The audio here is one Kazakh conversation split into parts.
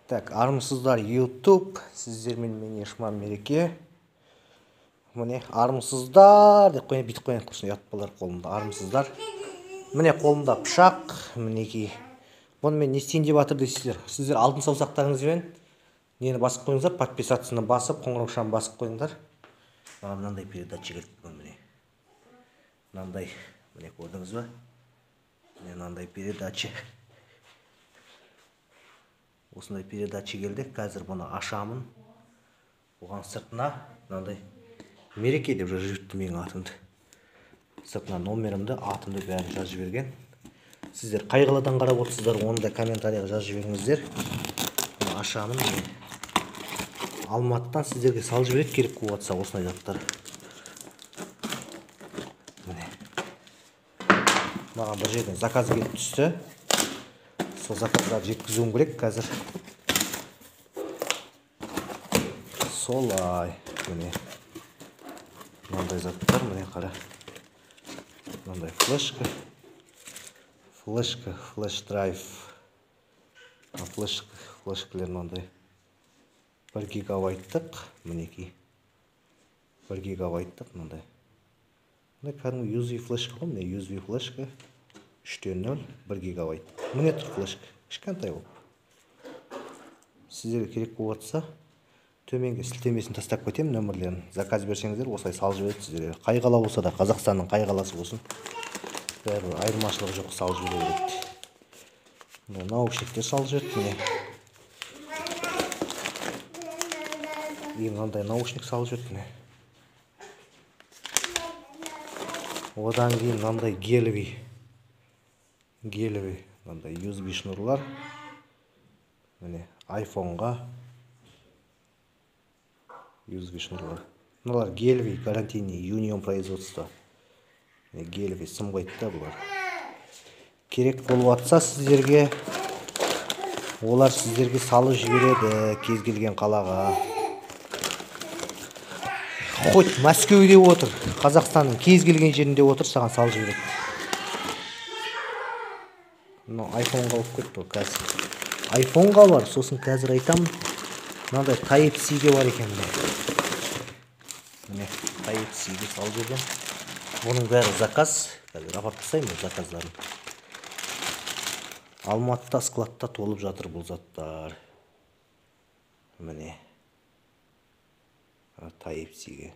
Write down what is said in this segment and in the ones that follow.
Так, армысыздар YouTube, сіздермен мен Ешман Мереке. Міне армысыздар деп қойын, бүйтіп қойын, құрсын ұят болар қолымда. Армысыздар. Міне қолымда пышақ, мінекей. Бұны мен не істейін деп жатыр дейсіздер. Сіздер алтын саусақтарыңызбен нені басып қойыңыздар, подписаться басып, қоңыраушаны басып қойыңдар. Маған мынандай передача келді бүгін міне. Мынандай, міне көрдіңіз ба? Міне мынандай передача. Осындай передача келді. Қазір бұны ашамын. Оған сыртына мынандай Мереке деп жазып жіберді менің атымды. Сыртына номерімді, атымды бәрін жазып жіберген. Сіздер қай қаладан қарап отырсыздар, оны да комментарийға жазып жіберіңіздер. Бұны ашамын. Алматыдан сіздерге салып жібереді, керек болып жатса осындай заттар. Міне. Маған бір жерден заказ келіп түсті. Сол заказдарды жеткізуім керек қазір. Солай, міне. Мынандай заттар, міне қара. Мынандай флешка, флеш-драйв. Флешкалер мынандай 1 гигабайттық, мінекей. 1 гигабайттық мынандай. Мындай кәдімгі USB флешка ғой, міне USB флешка 3.0, 1 гигабайт. Міне тұр флешка, кішкентай болып. Сіздерге керек болып жатса, төменге сілтемесін тастап кетемін нөмірлерін. Заказ берсеңіздер, осылай салып жібереді сіздерге. Қай қала болса да, Қазақстанның қай қаласы болсын, бәрібір айырмашылығы жоқ, салып жібере береді. Мына наушниктер салып жіберді міне. Мынандай наушник салып жіберді міне. Одан кейін мынандай гелевый, мынандай USB шнурлар. Міне iPhone-ға USB шнурлар. Мыналар гелевый, гарантийный, Union производства. Гелевый сынбайды да бұлар. Керек болып жатса сіздерге, олар сіздерге салып жібереді кез келген қалаға. Хоть Мәскеуде отыр, Қазақстанның кез келген жерінде отыр, саған салып жібереді. iPhone-ға болып кетті ол қазір. iPhone-ға бар, сосын қазір айтамын. Мынандай Type-C-ге бар екен. Міне, Type-C-ге салып жіберген. Бұның бәрі заказ. Қазір апарып тастаймын заказдарын. Алматыда складта толып жатыр бұл заттар. Міне. Type-C-ге.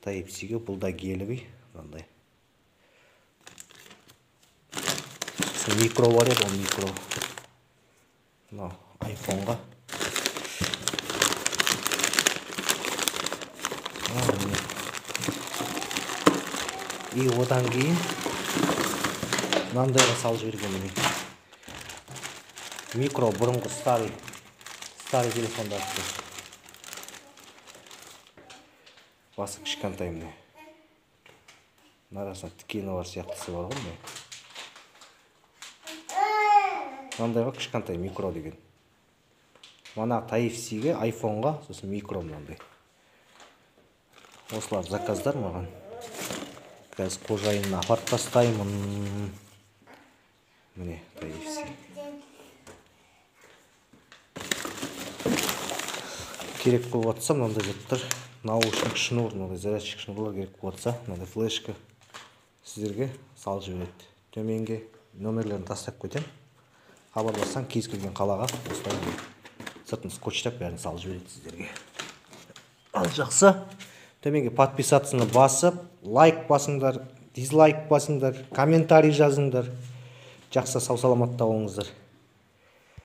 Type-C-ге бұл да гелевый. Мынандай. Микро бар еді, ол микро. iPhone-ға. И одан кейін мынандайға салып жіберген міне. Микро бұрынғы старый телефондарды. Басы кішкентай міне. Арасында тікені бар сияқтысы бар ғой міне. Мынандайға кішкентай микро деген. Мына Type-C-ге, iPhone-ға, сосын микро мынандай. Осылар заказдар маған. Қазір қожайынына апарып тастаймын. Міне Type-C. Керек болып жатса мынандай заттар, наушник шнур, мынандай зарядчик шнурлар керек болып жатса, мынандай флешка сіздерге салып жібереді. Төменге нөмірлерін тастап кетемін. Хабарлассаң кез келген қалаға осылай сыртын скотчтап бәрін салып жібереді сіздерге. Ал жақсы, төменге подписаться басып, лайк басыңдар, дизлайк басыңдар, комментарий жазыңдар. Жақсы, сау саламатта болыңыздар.